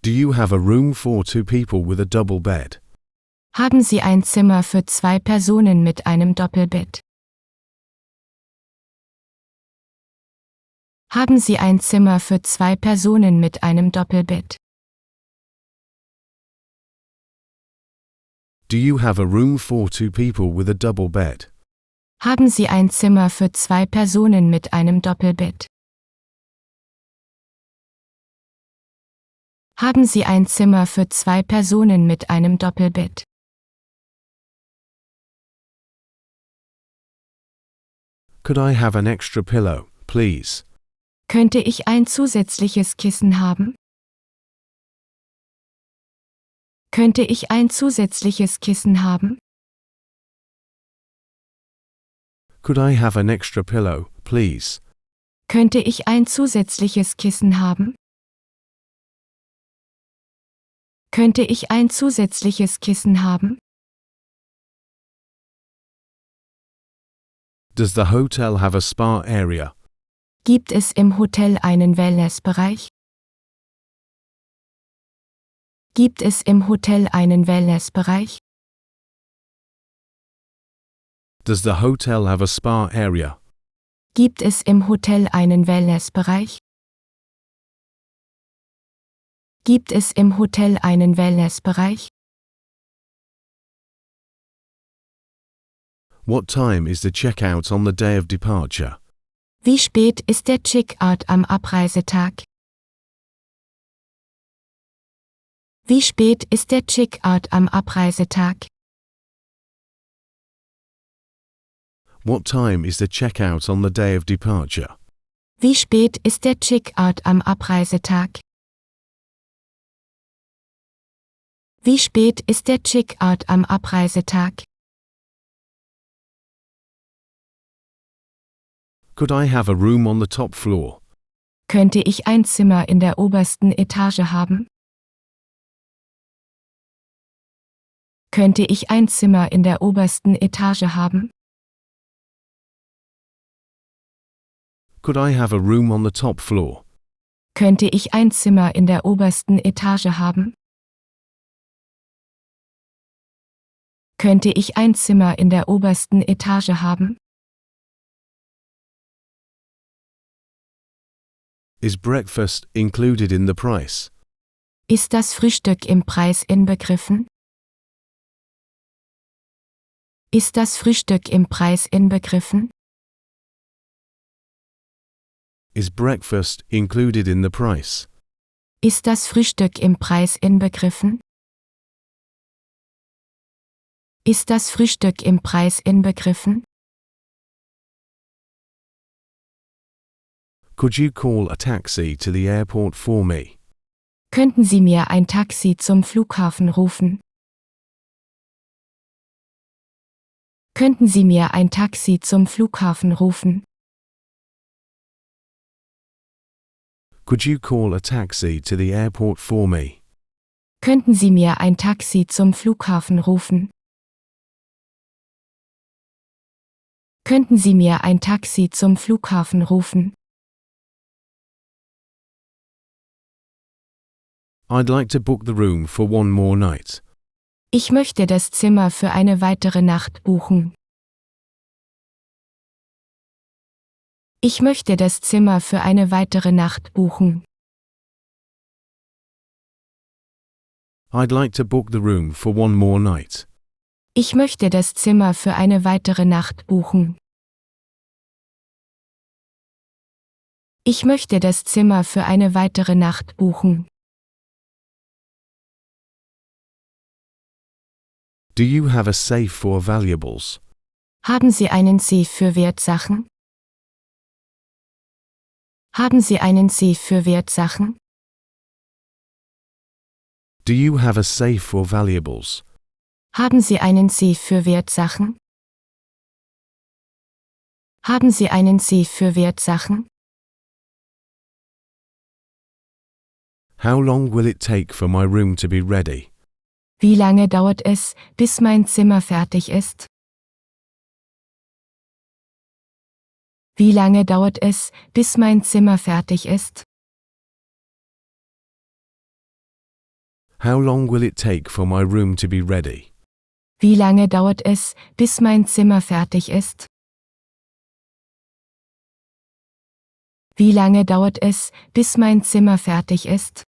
Do you have a room for two people with a double bed? Haben Sie ein Zimmer für 2 Personen mit einem Doppelbett? Haben Sie ein Zimmer für 2 Personen mit einem Doppelbett? Do you have a room for two people with a double bed? Haben Sie ein Zimmer für 2 Personen mit einem Doppelbett? Haben Sie ein Zimmer für 2 Personen mit einem Doppelbett? Could I have an extra pillow, please? Könnte ich ein zusätzliches Kissen haben? Könnte ich ein zusätzliches Kissen haben? Could I have an extra pillow, please? Könnte ich ein zusätzliches Kissen haben? Könnte ich ein zusätzliches Kissen haben? Does the hotel have a spa area? Gibt es im Hotel einen Wellnessbereich? Gibt es im Hotel einen Wellnessbereich? Does the hotel have a spa area? Gibt es im Hotel einen Wellnessbereich? Gibt es im Hotel einen Wellnessbereich? What time is the checkout on the day of departure? Wie spät ist der Check-out am Abreisetag? Wie spät ist der Check-out am Abreisetag? What time is the checkout on the day of departure? Wie spät ist der Check-out am Abreisetag? Wie spät ist der Check-out am Abreisetag? Could I have a room on the top floor? Könnte ich ein Zimmer in der obersten Etage haben? Könnte ich ein Zimmer in der obersten Etage haben? Could I have a room on the top floor? Könnte ich ein Zimmer in der obersten Etage haben? Könnte ich ein Zimmer in der obersten Etage haben? Is breakfast included in the price? Ist das Frühstück im Preis inbegriffen? Ist das Frühstück im Preis inbegriffen? Is breakfast included in the price? Ist das Frühstück im Preis inbegriffen? Ist das Frühstück im Preis inbegriffen? Could you call a taxi to the airport for me? Könnten Sie mir ein Taxi zum Flughafen rufen? Könnten Sie mir ein Taxi zum Flughafen rufen? Could you call a taxi to the airport for me? Könnten Sie mir ein Taxi zum Flughafen rufen? Könnten Sie mir ein Taxi zum Flughafen rufen? I'd like to book the room for one more night. Ich möchte das Zimmer für eine weitere Nacht buchen. Ich möchte das Zimmer für eine weitere Nacht buchen. I'd like to book the room for one more night. Ich möchte das Zimmer für eine weitere Nacht buchen. Ich möchte das Zimmer für eine weitere Nacht buchen. Do you have a safe for valuables? Haben Sie einen Safe für Wertsachen? Haben Sie einen Safe für Wertsachen? Do you have a safe for valuables? Haben Sie einen Safe für Wertsachen? Haben Sie einen Safe für Wertsachen? How long will it take for my room to be ready? Wie lange dauert es, bis mein Zimmer fertig ist? Wie lange dauert es, bis mein Zimmer fertig ist? How long will it take for my room to be ready? Wie lange dauert es, bis mein Zimmer fertig ist? Wie lange dauert es, bis mein Zimmer fertig ist?